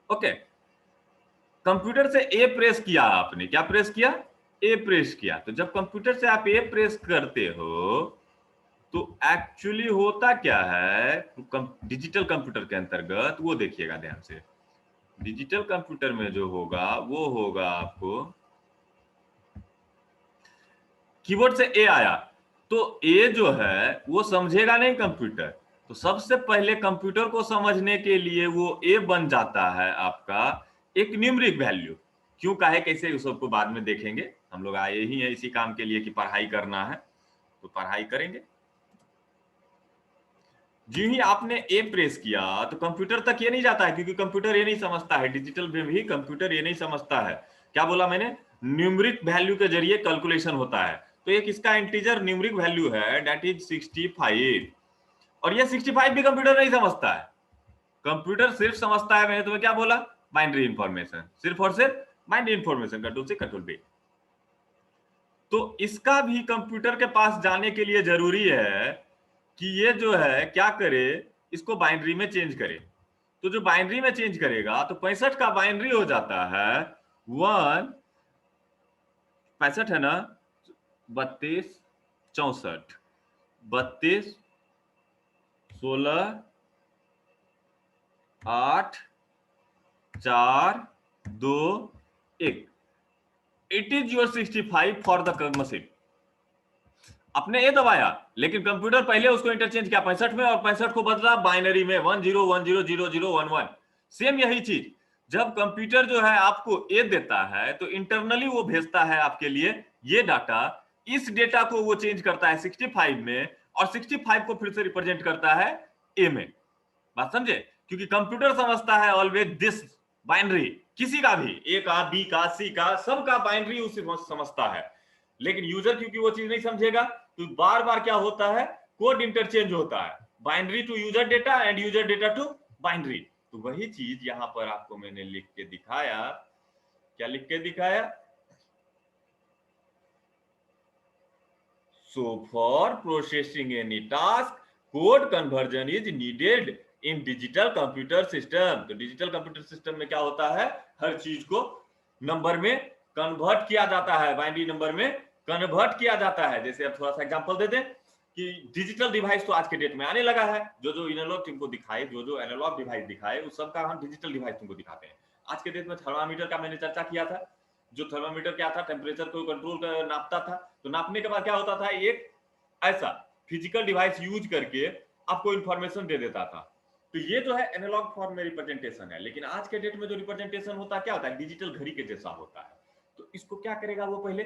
ओके। कंप्यूटर से ए प्रेस किया आपने, क्या प्रेस किया, ए प्रेस किया। तो जब कंप्यूटर से आप ए प्रेस करते हो तो एक्चुअली होता क्या है, डिजिटल कंप्यूटर के अंतर्गत वो देखिएगा ध्यान से। डिजिटल कंप्यूटर में जो होगा वो होगा आपको कीबोर्ड से ए आया, तो ए जो है वो समझेगा नहीं कंप्यूटर। तो सबसे पहले कंप्यूटर को समझने के लिए वो ए बन जाता है आपका एक न्यूमरिक वैल्यू। क्यों, काहे, कैसे, उस सबको बाद में देखेंगे। हम लोग आए ही हैं इसी काम के लिए कि पढ़ाई करना है, तो पढ़ाई करेंगे। जी ही आपने ए प्रेस किया तो कंप्यूटर तक ये नहीं जाता है, क्योंकि कंप्यूटर ये नहीं समझता है, डिजिटल में भी कंप्यूटर ये नहीं समझता है। क्या बोला मैंने, न्यूमरिक वैल्यू के जरिए कैलकुलेशन होता है। तो एक इसका इंटीजर न्यूमरिक वैल्यू है, दैट इज 65, और ये 65 भी कंप्यूटर नहीं समझता है। कंप्यूटर सिर्फ समझता है, मैंने तुम्हें क्या बोला, बाइनरी इंफॉर्मेशन, सिर्फ और सिर्फ बाइनरी इंफॉर्मेशन, कंट्रोल से कंट्रोल बी। तो इसका भी कंप्यूटर के पास जाने के लिए जरूरी है कि ये जो है क्या करे, इसको बाइनरी में चेंज करे। तो जो बाइनरी में चेंज करेगा तो 65 का बाइनरी हो जाता है 65 है ना, 32 64, 32 16 8 4 2 1। It is your 65 for the machine. आपने ये दबाया, लेकिन कंप्यूटर पहले उसको इंटरचेंज किया 65 में, और 65 को बदला बाइनरी में 10100011। सेम यही चीज जब कंप्यूटर जो है आपको ए देता है तो इंटरनली वो भेजता है आपके लिए ये डाटा। इस डेटा को वो चेंज करता है 65 में, और 65 को फिर से रिप्रेजेंट करता है ए में। बात समझे, क्योंकि कंप्यूटर समझता है ऑलवेज दिस बाइनरी, किसी का भी, ए का, बी का, सी का, सबका बाइनरी उसे समझता है। लेकिन यूजर क्योंकि वो चीज नहीं समझेगा, तो बार बार क्या होता है, कोड इंटरचेंज होता है, binary to user data and user data to binary. तो वही चीज यहां पर आपको मैंने लिख के दिखाया। क्या लिख के दिखाया, so for processing any task code conversion is needed in digital computer system। तो डिजिटल कंप्यूटर सिस्टम में क्या होता है, हर चीज को नंबर में कन्वर्ट किया जाता है, बाइनरी नंबर में कन्वर्ट किया जाता है। जैसे अब थोड़ा सा एग्जांपल दे दें कि डिजिटल डिवाइस तो आज के डेट में आने लगा है, जो एनालॉग तुमको दिखाए, जो एनालॉग डिवाइस दिखाए, उस सब का हम डिजिटल डिवाइस तुमको दिखाते हैं। आज के डेट में थर्मामीटर का मैंने चर्चा किया था। जो थर्मामीटर क्या था, टेम्परेचर को कंट्रोल कर नापता था। तो नापने के बाद क्या होता था, एक ऐसा फिजिकल डिवाइस यूज करके आपको इंफॉर्मेशन दे देता था। तो ये जो है एनालॉग फॉर्म में रिप्रेजेंटेशन है। लेकिन आज के डेट में जो रिप्रेजेंटेशन होता है क्या होता है, डिजिटल घड़ी के जैसा होता है। तो इसको क्या करेगा, वो पहले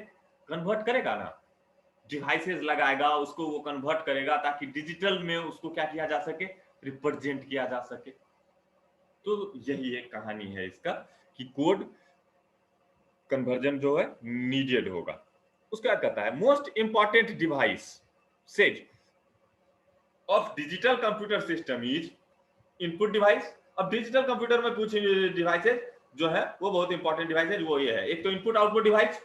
कन्वर्ट करेगा ना, डिवाइसेस लगाएगा, उसको वो कन्वर्ट करेगा ताकि डिजिटल में उसको क्या किया जा सके, रिप्रेजेंट किया जा सके। तो यही एक कहानी है इसका कि कोड कन्वर्जन जो है नीडेड होगा। उसके बाद कहता है most important device set of digital computer system is input device. अब डिजिटल कंप्यूटर में कुछ डिवाइसेस जो है वो बहुत इंपॉर्टेंट डिवाइस है, वो ये है, एक तो इनपुट आउटपुट डिवाइस,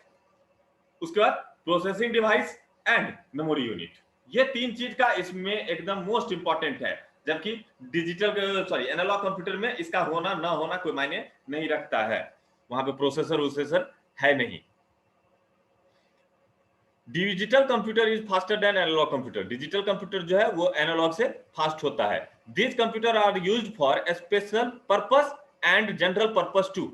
उसके बाद processing device and memory unit. ये तीन चीज का इसमें एकदम मोस्ट इंपॉर्टेंट है। जबकि डिजिटल एनालॉग कंप्यूटर में इसका होना ना होना कोई मायने नहीं रखता है, वहां पे प्रोसेसर है नहीं। Digital computer is faster than analog computer. Digital computer जो है वो एनालॉग से फास्ट होता है। This computer are used for special purpose and general purpose too.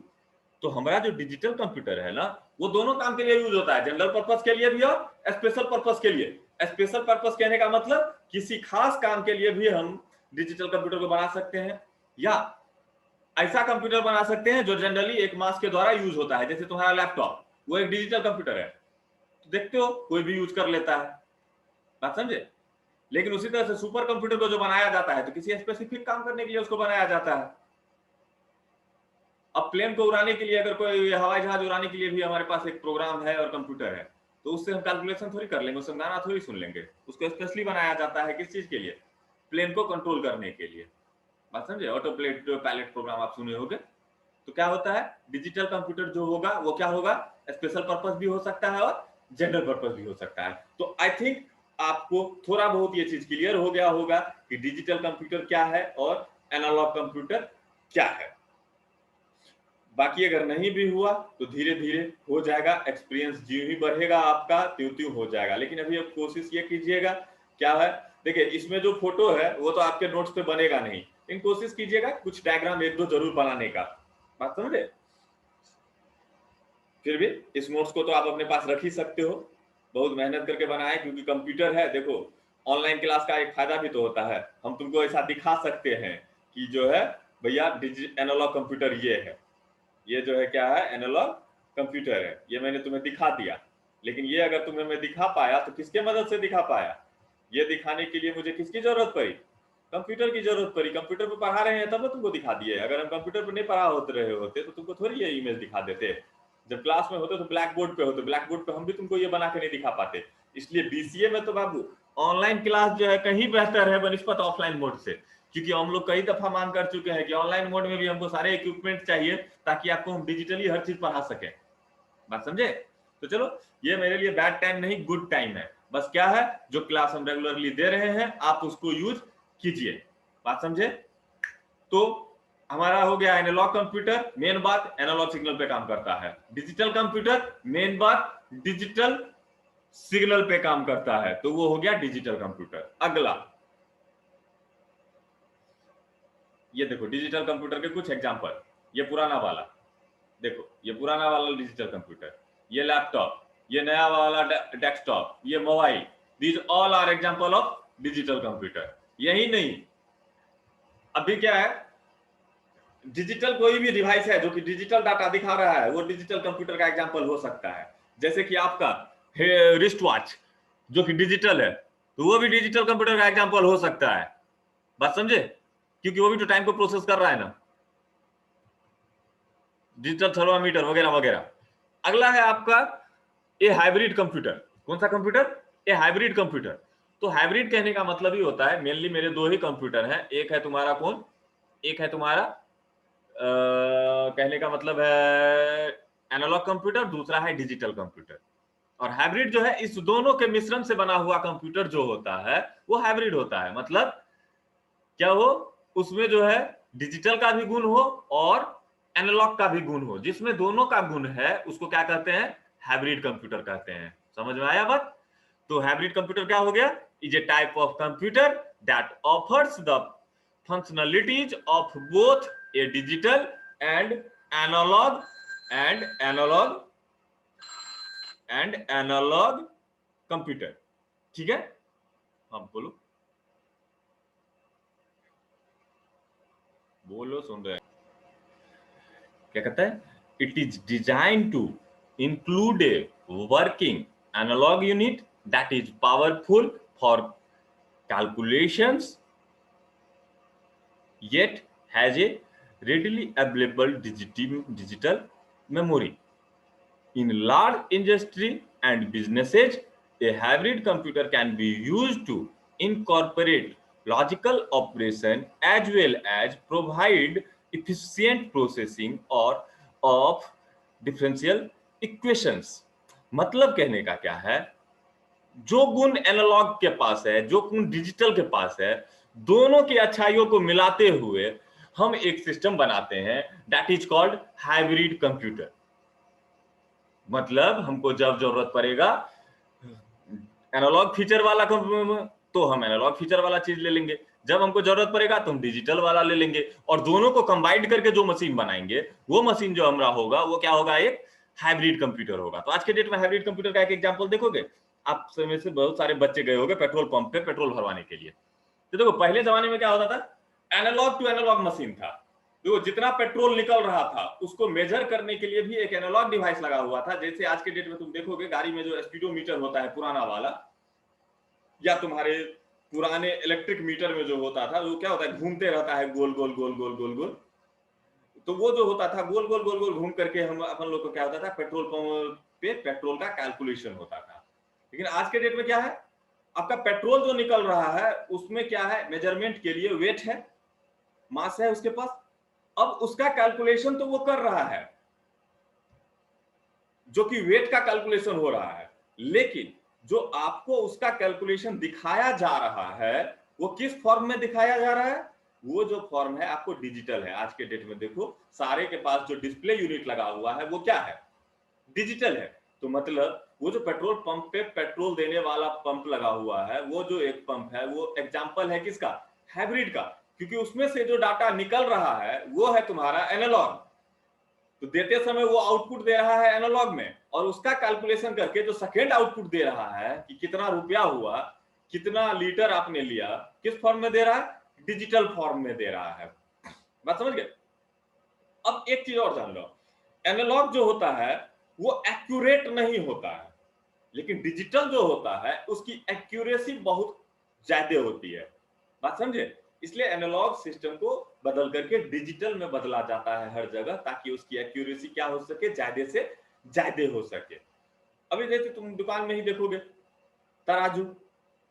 तो हमारा जो डिजिटल कंप्यूटर है ना, वो दोनों काम के लिए यूज होता है, जनरल पर्पस के लिए भी और स्पेशल पर्पस के लिए। स्पेशल पर्पस कहने का मतलब किसी खास काम के लिए भी हम डिजिटल कंप्यूटर को बना सकते हैं, या ऐसा कंप्यूटर बना सकते हैं जो जनरली एक मास के द्वारा यूज होता है। जैसे तुम्हारा लैपटॉप, वो एक डिजिटल कंप्यूटर है, तो देखते हो कोई भी यूज कर लेता है, बात समझे। लेकिन उसी तरह से सुपर कंप्यूटर को जो बनाया जाता है तो किसी स्पेसिफिक काम करने के लिए उसको बनाया जाता है। अब प्लेन को उड़ाने के लिए, अगर कोई हवाई जहाज उड़ाने के लिए भी हमारे पास एक प्रोग्राम है और कंप्यूटर है, तो उससे हम कैलकुलेशन थोड़ी कर लेंगे, उससे गाना थोड़ी सुन लेंगे। उसको स्पेशली बनाया जाता है किस चीज के लिए, प्लेन को कंट्रोल करने के लिए, बात समझे। ऑटो पायलट प्रोग्राम आप सुने होंगे। तो क्या होता है, डिजिटल कंप्यूटर जो होगा वो क्या होगा, स्पेशल पर्पस भी हो सकता है और जनरल पर्पस भी हो सकता है। तो आई थिंक आपको थोड़ा बहुत ये चीज क्लियर हो गया होगा कि डिजिटल कंप्यूटर क्या है और एनालॉग कंप्यूटर क्या है। बाकी अगर नहीं भी हुआ तो धीरे धीरे हो जाएगा, एक्सपीरियंस ज्यों ही बढ़ेगा आपका त्यों त्यों हो जाएगा। लेकिन अभी आप कोशिश ये कीजिएगा, क्या है, देखिए इसमें जो फोटो है वो तो आपके नोट्स पे बनेगा नहीं, लेकिन कोशिश कीजिएगा कुछ डायग्राम एक दो जरूर बनाने का, बात समझे। फिर भी इस नोट्स को तो आप अपने पास रख ही सकते हो, बहुत मेहनत करके बनाए, क्योंकि कंप्यूटर है। देखो ऑनलाइन क्लास का एक फायदा भी तो होता है, हम तुमको ऐसा दिखा सकते हैं कि जो है भैया एनालॉग कंप्यूटर ये है, ये जो है क्या है, एनालॉग कंप्यूटर है, ये मैंने तुम्हें दिखा दिया। लेकिन ये अगर तुम्हें मैं दिखा पाया तो किसके मदद से दिखा पाया? ये दिखाने के लिए मुझे किसकी जरूरत पड़ी? कंप्यूटर की जरूरत पड़ी। कंप्यूटर पर पढ़ा रहे हैं तब ना तुमको दिखा दिए। अगर हम कंप्यूटर पर नहीं पढ़ा होते रहे होते तो तुमको थोड़ी ये इमेज दिखा देते। जब क्लास में होते तो ब्लैक बोर्ड पे होते, ब्लैक बोर्ड पे हम भी तुमको ये बना के नहीं दिखा पाते। इसलिए बीसीए में तो बाबू ऑनलाइन क्लास जो है कहीं बेहतर है बनिस्पत ऑफलाइन मोड से, क्योंकि हम लोग कई दफा मांग कर चुके हैं कि ऑनलाइन मोड में भी हमको सारे इक्विपमेंट चाहिए ताकि आपको हम डिजिटली हर चीज पढ़ा सके। बात समझे? तो चलो, ये मेरे लिए बैड टाइम नहीं, गुड टाइम है। बस क्या है, जो क्लास हम रेगुलरली दे रहे हैं आप उसको यूज कीजिए। बात समझे? तो हमारा हो गया एनालॉग कंप्यूटर, मेन बात एनालॉग सिग्नल पे काम करता है। डिजिटल कंप्यूटर, मेन बात डिजिटल सिग्नल पे काम करता है, तो वो हो गया डिजिटल कंप्यूटर। अगला ये देखो डिजिटल कंप्यूटर के कुछ एग्जांपल। ये पुराना वाला देखो, ये पुराना वाला डिजिटल कंप्यूटर, ये लैपटॉप, ये नया वाला डेस्कटॉप, ये mobile, these all are example of digital computer. यही नहीं, अभी क्या है, डिजिटल कोई भी डिवाइस है जो कि डिजिटल डाटा दिखा रहा है वो डिजिटल कंप्यूटर का एग्जांपल हो सकता है। जैसे कि आपका रिस्ट वॉच जो कि डिजिटल है, तो वो भी डिजिटल कंप्यूटर का एग्जांपल हो सकता है। बात समझे? क्योंकि वो भी तो टाइम को प्रोसेस कर रहा है ना, डिजिटल थर्मामीटर वगैरह वगैरह। अगला है आपका ए हाइब्रिड कंप्यूटर। कौन सा कंप्यूटर? ए हाइब्रिड कंप्यूटर। तो हाइब्रिड कहने का मतलब ही होता है, मेनली मेरे दो ही कंप्यूटर हैं, एक है तुम्हारा कौन, एक है तुम्हारा कहने का मतलब है एनालॉग कंप्यूटर, दूसरा है डिजिटल कंप्यूटर। और हाइब्रिड जो है इस दोनों के मिश्रण से बना हुआ कंप्यूटर जो होता है वो हाइब्रिड होता है। मतलब क्या हो, उसमें जो है डिजिटल का भी गुण हो और एनालॉग का भी गुण हो, जिसमें दोनों का गुण है उसको क्या कहते हैं? हाइब्रिड कंप्यूटर कहते हैं। समझ में आया बात? तो हाइब्रिड कंप्यूटर क्या हो गया? Is a type of computer that offers the functionalities of both a digital and analog analog computer. ठीक है, हाँ बोलो बोलो, सुन रहे हैं। क्या कहता है? It is design to include a working analog unit that is powerful for calculations yet has a readily available digital memory. In large industry and businesses, a hybrid computer can be used to incorporate logical operation as well as provide efficient processing or of differential equations. मतलब कहने का क्या है, जो गुण analogue के पास है, जो गुण डिजिटल के पास है, दोनों की अच्छाइयों को मिलाते हुए हम एक सिस्टम बनाते हैं that is called hybrid computer. मतलब हमको जब जरूरत पड़ेगा एनालॉग फीचर वाला तो हम एनालॉग फीचर वाला चीज ले लेंगे, जब हमको जरूरत पड़ेगा तो हम डिजिटल वाला ले लेंगे, और दोनों को कंबाइंड करके जो मशीन बनाएंगे वो मशीन जो हमारा होगा वो क्या होगा? एक हाइब्रिड कंप्यूटर होगा। तो आज के डेट में हाइब्रिड कंप्यूटर का एक एग्जांपल देखोगे, आप में से बहुत सारे बच्चे गए होंगे पेट्रोल पंप पे पेट्रोल भरवाने के लिए। तो देखो पहले जमाने में क्या होता था, एनालॉग टू एनालॉग मशीन था। देखो जितना पेट्रोल निकल रहा था उसको मेजर करने के लिए भी एक एनालॉग डिवाइस लगा हुआ था। जैसे आज के डेट में तुम देखोगे गाड़ी में जो स्पीडोमीटर होता है पुराना वाला, या तुम्हारे पुराने इलेक्ट्रिक मीटर में जो होता था वो क्या होता है, घूमते रहता है गोल गोल गोल गोल गोल गोल। तो वो जो होता था गोल गोल गोल गोल घूम करके हम अपन लोग को क्या होता था, पेट्रोल पंप पे पेट्रोल का कैलकुलेशन होता था। लेकिन आज के डेट में क्या है, आपका पेट्रोल जो निकल रहा है उसमें क्या है, मेजरमेंट के लिए वेट है, मास है उसके पास। अब उसका कैलकुलेशन तो वो कर रहा है, जो कि वेट का कैलकुलेशन हो रहा है, लेकिन जो आपको उसका कैलकुलेशन दिखाया जा रहा है वो किस फॉर्म में दिखाया जा रहा है? वो जो फॉर्म है आपको डिजिटल है। आज के डेट में देखो सारे के पास जो डिस्प्ले यूनिट लगा हुआ है वो क्या है? डिजिटल है। तो मतलब वो जो पेट्रोल पंप पे पेट्रोल देने वाला पंप लगा हुआ है, वो जो एक पंप है वो एग्जांपल है किसका? हाइब्रिड का, क्योंकि उसमें से जो डाटा निकल रहा है वो है तुम्हारा एनालॉग। तो देते समय वो आउटपुट दे रहा है एनालॉग में, और उसका कैलकुलेशन करके जो सेकेंड आउटपुट दे रहा है कि कितना रुपया हुआ, कितना लीटर आपने लिया, किस फॉर्म में दे रहा है, डिजिटल फॉर्म में दे रहा है। बात समझ गए? अब एक चीज और जान लो, एनालॉग जो होता है वो एक्यूरेट नहीं होता है, लेकिन डिजिटल जो होता है उसकी एक्यूरेसी बहुत ज्यादा होती है। बात समझे? इसलिए एनालॉग सिस्टम को बदल करके डिजिटल में बदला जाता है हर जगह, ताकि उसकी एक्यूरेसी क्या हो सके, ज्यादा से ज्यादा हो सके। अभी जैसे तुम दुकान में ही देखोगे, तराजू,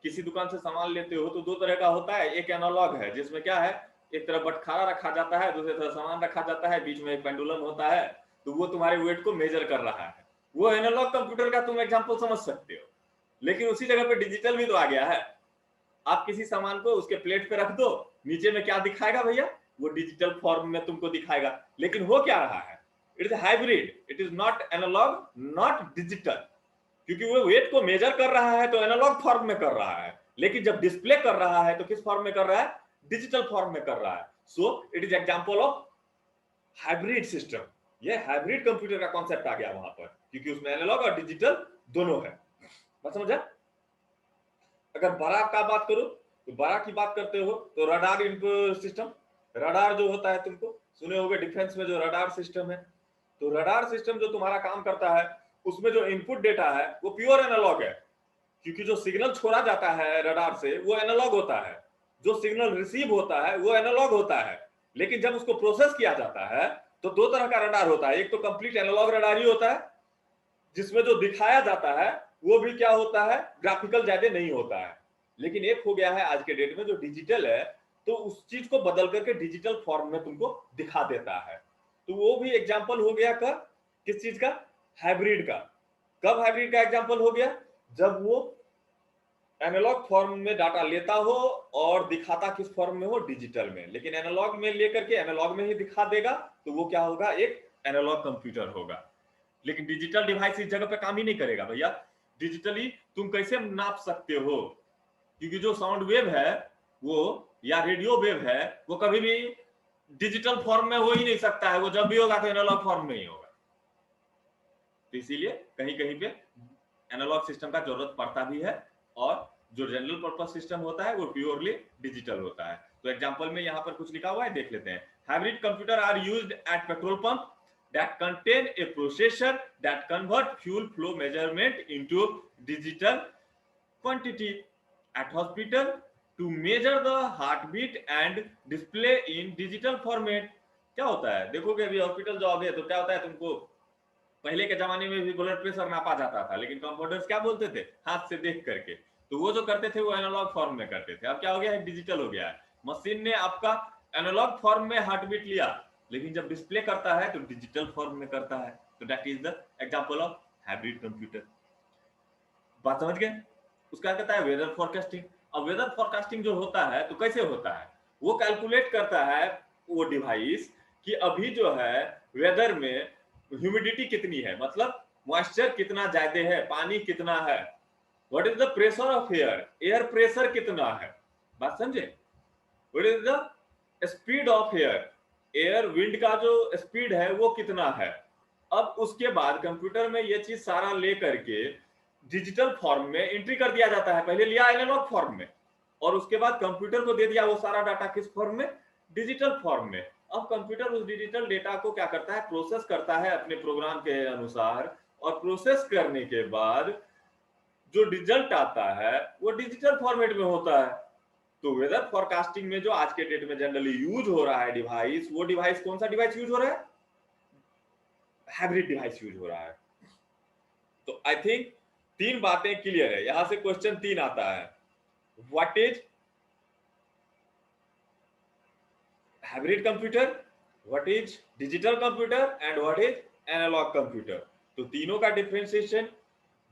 किसी दुकान से सामान लेते हो तो दो तरह का होता है। एक एनालॉग है जिसमें क्या है, एक तरफ बटखारा रखा जाता है, दूसरी तरफ सामान रखा जाता है, बीच में एक पेंडुलम होता है, तो वो तुम्हारे वेट को मेजर कर रहा है। वो एनालॉग कंप्यूटर का तुम एग्जांपल समझ सकते हो। लेकिन उसी जगह पे डिजिटल भी तो आ गया है। आप किसी सामान को उसके प्लेट पे रख दो, नीचे में क्या दिखाएगा भैया, वो डिजिटल फॉर्म में तुमको दिखाएगा। लेकिन हो क्या रहा है, it is hybrid, it is not analog not digital. क्योंकि वो वेट को मेजर कर रहा है तो एनालॉग फॉर्म में कर रहा है, लेकिन जब डिस्प्ले कर रहा है तो किस फॉर्म में कर रहा है, डिजिटल फॉर्म में कर रहा है। So it is example of hybrid system. ये हाइब्रिड कंप्यूटर का कॉन्सेप्ट आ गया वहां पर, क्योंकि उसमें एनालॉग और डिजिटल दोनों है। बात समझा? अगर बड़ा का बात करो तो बड़ा की बात करते हो तो रडार सिस्टम, रडार जो होता है तुमको सुने होगे, डिफेंस में जो रडार सिस्टम है, तो रडार सिस्टम जो तुम्हारा काम करता है उसमें जो इनपुट डेटा है वो प्योर एनालॉग है, क्योंकि जो सिग्नल छोड़ा जाता है रडार से वो एनालॉग होता है, जो सिग्नल रिसीव होता है वो एनालॉग होता है। लेकिन जब उसको प्रोसेस किया जाता है तो दो तरह का रडार होता है, एक तो कंप्लीट एनालॉग रडार ही होता है जिसमें जो दिखाया जाता है वो भी क्या होता है, ग्राफिकल ज्यादा नहीं होता है। लेकिन एक हो गया है आज के डेट में जो डिजिटल है, तो उस चीज को बदल करके डिजिटल फॉर्म में तुमको दिखा देता है। तो वो भी एग्जाम्पल हो गया का किस चीज का, हाइब्रिड का। कब हाइब्रिड का एग्जाम्पल हो गया, जब वो एनालॉग फॉर्म में डाटा लेता हो और दिखाता किस फॉर्म में हो, डिजिटल में। लेकिन एनालॉग में लेकर के एनालॉग में ही दिखा देगा तो वो क्या होगा, एक एनालॉग कंप्यूटर होगा। लेकिन डिजिटल डिवाइस इस जगह पे काम ही नहीं करेगा भैया। डिजिटली तुम कैसे नाप सकते हो, क्योंकि जो साउंड वेव है वो या रेडियो वेव है वो कभी भी डिजिटल फॉर्म में हो ही नहीं सकता है, वो जब भी होगा तो एनालॉग फॉर्म में ही होगा। तो इसीलिए कहीं कहीं पे एनालॉग सिस्टम का जरूरत पड़ता भी है, और जो जनरल पर्पस सिस्टम होता है वो प्योरली डिजिटल होता है। तो एग्जांपल में यहाँ पर कुछ लिखा हुआ है, देख लेते हैं। Hybrid computer are used at petrol pump that contain a processor that convert fuel flow measurement into digital quantity, at hospital to measure the heartbeat and display in digital format। क्या होता है, देखोगे अभी हॉस्पिटल जाओगे तो क्या होता है, तुमको पहले के जमाने में भी ब्लड प्रेशर नापा जाता था, लेकिन कंप्यूटर्स क्या बोलते थे, हाथ से देख करके। तो वो जो करते थे वो एनालॉग फॉर्म में करते थे। अब क्या हो गया है, डिजिटल हो गया है। मशीन ने आपका एनालॉग फॉर्म में हार्ट बीट लिया, लेकिन जब डिस्प्ले करता है तो डिजिटल फॉर्म में करता है। तो that is the example of hybrid computer. बात समझ गए? उसका कहता है वेदर फोरकास्टिंग। अब वेदर फोरकास्टिंग जो होता है तो कैसे होता है, वो कैलकुलेट करता है वो डिवाइस कि अभी जो है वेदर में ह्यूमिडिटी कितनी है, मतलब मॉइस्चर कितना ज्यादा है, पानी कितना है, what is the pressure of air, air pressure कितना है। बात समझे? What is the speed of air, air wind का जो स्पीड है वो कितना है। अब उसके बाद कंप्यूटर में ये चीज सारा लेकर के डिजिटल फॉर्म में एंट्री कर दिया जाता है। पहले लिया एनालॉग फॉर्म में, और उसके बाद कंप्यूटर को दे दिया वो सारा डाटा किस फॉर्म में, डिजिटल फॉर्म में। अब कंप्यूटर उस डिजिटल डेटा को क्या करता है, प्रोसेस करता है अपने प्रोग्राम के अनुसार, और प्रोसेस करने के बाद जो रिजल्ट आता है वो डिजिटल फॉर्मेट में होता है। तो वेदर फोरकास्टिंग में जो आज के डेट में जनरली यूज हो रहा है डिवाइस, वो डिवाइस कौन सा डिवाइस यूज हो रहा है, हाइब्रिड डिवाइस यूज हो रहा है। तो आई थिंक तीन बातें क्लियर है। यहां से क्वेश्चन 3 आता है, what is hybrid computer, what is digital computer and what is analog computer. तो तीनों का डिफरेंशिएशन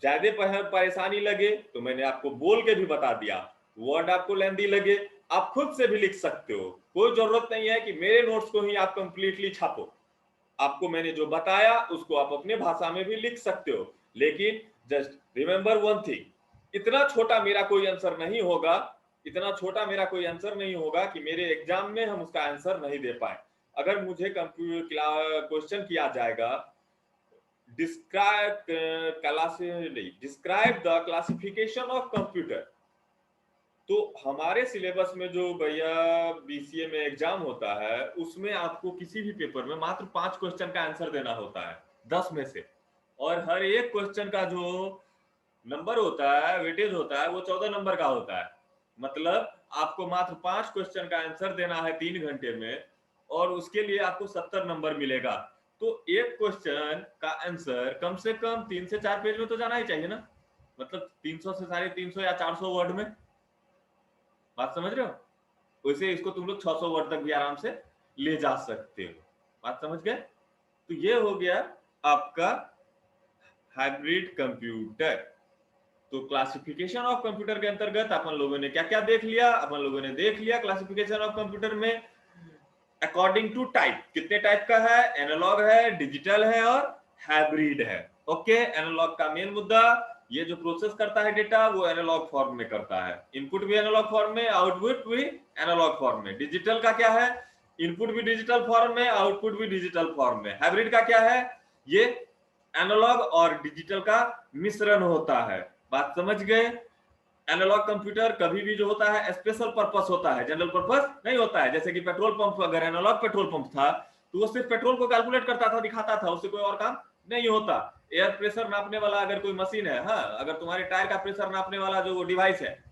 ज्यादा परेशानी लगे तो मैंने आपको बोल के भी बता दिया, वर्ड आपको लेंदी लगे आप खुद से भी लिख सकते हो। कोई जरूरत नहीं है कि मेरे नोट्स को ही आप कंप्लीटली छापो, आपको मैंने जो बताया उसको आप अपने भाषा में भी लिख सकते हो। लेकिन जस्ट रिमेंबर वन थिंग, इतना छोटा मेरा कोई आंसर नहीं होगा, इतना छोटा मेरा कोई आंसर नहीं होगा कि मेरे एग्जाम में हम उसका आंसर नहीं दे पाए। अगर मुझे क्वेश्चन किया जाएगा describe the classification of computer, तो हमारे सिलेबस में जो भैया बीसीए में एग्जाम होता है उसमें आपको किसी भी पेपर में मात्र 5 क्वेश्चन का आंसर देना होता है 10 में से, और हर एक क्वेश्चन का जो नंबर होता है, वेटेज होता है, वो 14 नंबर का होता है। मतलब आपको मात्र 5 क्वेश्चन का आंसर देना है 3 घंटे में, और उसके लिए आपको 70 नंबर मिलेगा। तो एक क्वेश्चन का आंसर कम से कम 3 से 4 पेज में तो जाना ही चाहिए ना, मतलब 300 से 350 या 400 वर्ड में। बात समझ रहे हो? वैसे इसको तुम लोग 600 वर्ड तक भी आराम से ले जा सकते हो। बात समझ गए? तो ये हो गया आपका हाइब्रिड कंप्यूटर। तो क्लासिफिकेशन ऑफ कंप्यूटर के अंतर्गत अपन लोगों ने क्या क्या देख लिया? अपन लोगों ने देख लिया क्लासिफिकेशन ऑफ कंप्यूटर में अकॉर्डिंग टू टाइप, कितने टाइप का है, एनालॉग है, डिजिटल है और हाइब्रिड है। ओके, एनालॉग का मेन मुद्दा, ये जो प्रोसेस करता है डेटा वो एनालॉग फॉर्म में करता है, इनपुट भी एनालॉग फॉर्म में, आउटपुट भी एनालॉग फॉर्म में। डिजिटल का क्या है? इनपुट भी डिजिटल फॉर्म में, आउटपुट भी डिजिटल फॉर्म में। हाइब्रिड का क्या है? ये एनालॉग और डिजिटल का मिश्रण होता है। बात समझ गए? एनालॉग कंप्यूटर कभी भी जो होता है स्पेशल पर्पस होता है, जनरल पर्पस नहीं होता है। जैसे कि पेट्रोल पंप, अगर एनालॉग पेट्रोल पंप था तो वो सिर्फ पेट्रोल को कैलकुलेट करता था, दिखाता था, उससे कोई और काम नहीं होता। एयर प्रेशर नापने वाला अगर कोई मशीन है, हाँ, अगर तुम्हारे टायर का प्रेशर नापने वाला जो डिवाइस है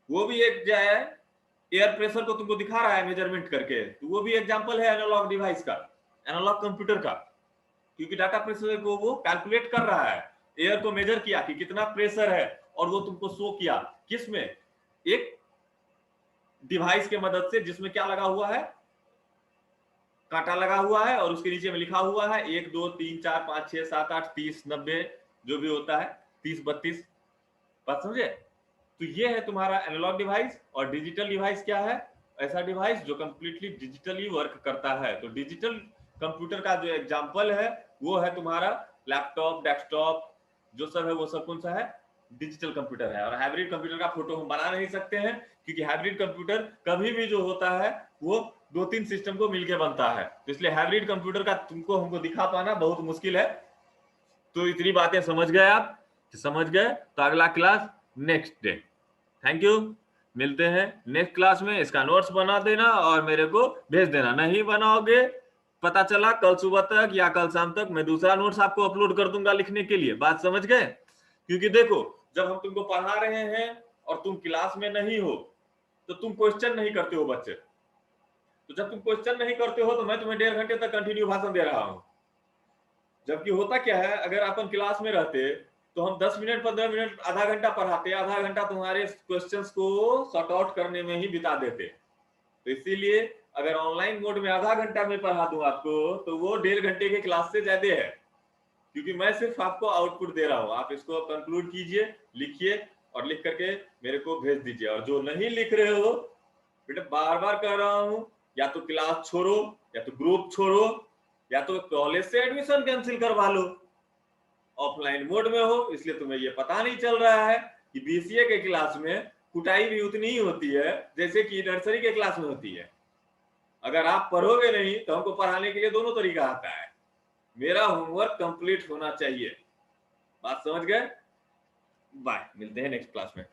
वो भी एक जो है एयर प्रेशर को तुमको दिखा रहा है मेजरमेंट करके, तो वो भी एग्जांपल है एनालॉग डिवाइस का, एनालॉग कंप्यूटर का, क्योंकि डाटा प्रेशर को वो कैलकुलेट कर रहा है। एयर को मेजर किया कि कितना प्रेशर है और वो तुमको शो किया किसमें? एक डिवाइस के मदद से, जिसमें क्या लगा हुआ है? कांटा लगा हुआ है और उसके नीचे में लिखा हुआ है 1 2 3 4 5 6 7 8 30 90 जो भी होता है 30 32। बात समझे? तो ये है तुम्हारा एनालॉग डिवाइस। और डिजिटल डिवाइस क्या है? ऐसा डिवाइस जो कंप्लीटली डिजिटली वर्क करता है। तो डिजिटल कंप्यूटर का जो एग्जांपल है वो है तुम्हारा लैपटॉप, डेस्कटॉप, जो सब है वो सब कौन सा है? डिजिटल कंप्यूटर है। और हाइब्रिड कंप्यूटर का फोटो हम बना नहीं सकते हैं, क्योंकि हाइब्रिड कंप्यूटर कभी भी जो होता है वो 2-3 सिस्टम को मिलकर बनता है, तो इसलिए हाइब्रिड कंप्यूटर का तुमको हमको दिखा पाना बहुत मुश्किल है। तो इतनी बातें समझ गए आप? समझ गए तो अगला class next day. Thank you, मिलते हैं नेक्स्ट क्लास में। इसका नोट्स बना देना और मेरे को भेज देना। नहीं बनाओगे, पता चला कल सुबह तक या कल शाम तक मैं दूसरा नोट्स आपको अपलोड कर दूंगा लिखने के लिए। बात समझ गए? क्योंकि देखो, जब हम तुमको पढ़ा रहे हैं और तुम क्लास में नहीं हो तो तुम क्वेश्चन नहीं करते हो बच्चे। तो जब तुम क्वेश्चन नहीं करते हो तो मैं तुम्हें 1.5 घंटे तक कंटिन्यू भाषण दे रहा हूं। जबकि होता क्या है, अगर अपन क्लास में रहते तो हम 10 मिनट 15 मिनट आधा घंटा पढ़ाते, आधा घंटा तुम्हारे क्वेश्चंस को सॉर्ट आउट करने में ही बिता देते। तो इसीलिए अगर ऑनलाइन मोड में आधा घंटा में पढ़ा दूं आपको तो वो 1.5 घंटे के क्लास से ज्यादा है, क्योंकि मैं सिर्फ आपको आउटपुट दे रहा हूं। आप इसको कंक्लूड कीजिए, लिखिए और लिख करके मेरे को भेज दीजिए। और जो नहीं लिख रहे हो, बेटा बार बार कह रहा हूं, या तो क्लास छोड़ो, या तो ग्रुप छोड़ो, या तो कॉलेज से एडमिशन कैंसिल करवा लो। ऑफलाइन मोड में हो इसलिए तुम्हें ये पता नहीं चल रहा है कि बीसीए के क्लास में कुटाई भी उतनी ही होती है जैसे कि नर्सरी के क्लास में होती है। अगर आप पढ़ोगे नहीं तो हमको पढ़ाने के लिए दोनों तरीका आता है। मेरा होमवर्क कंप्लीट होना चाहिए। बात समझ गए? बाय, मिलते हैं नेक्स्ट क्लास में।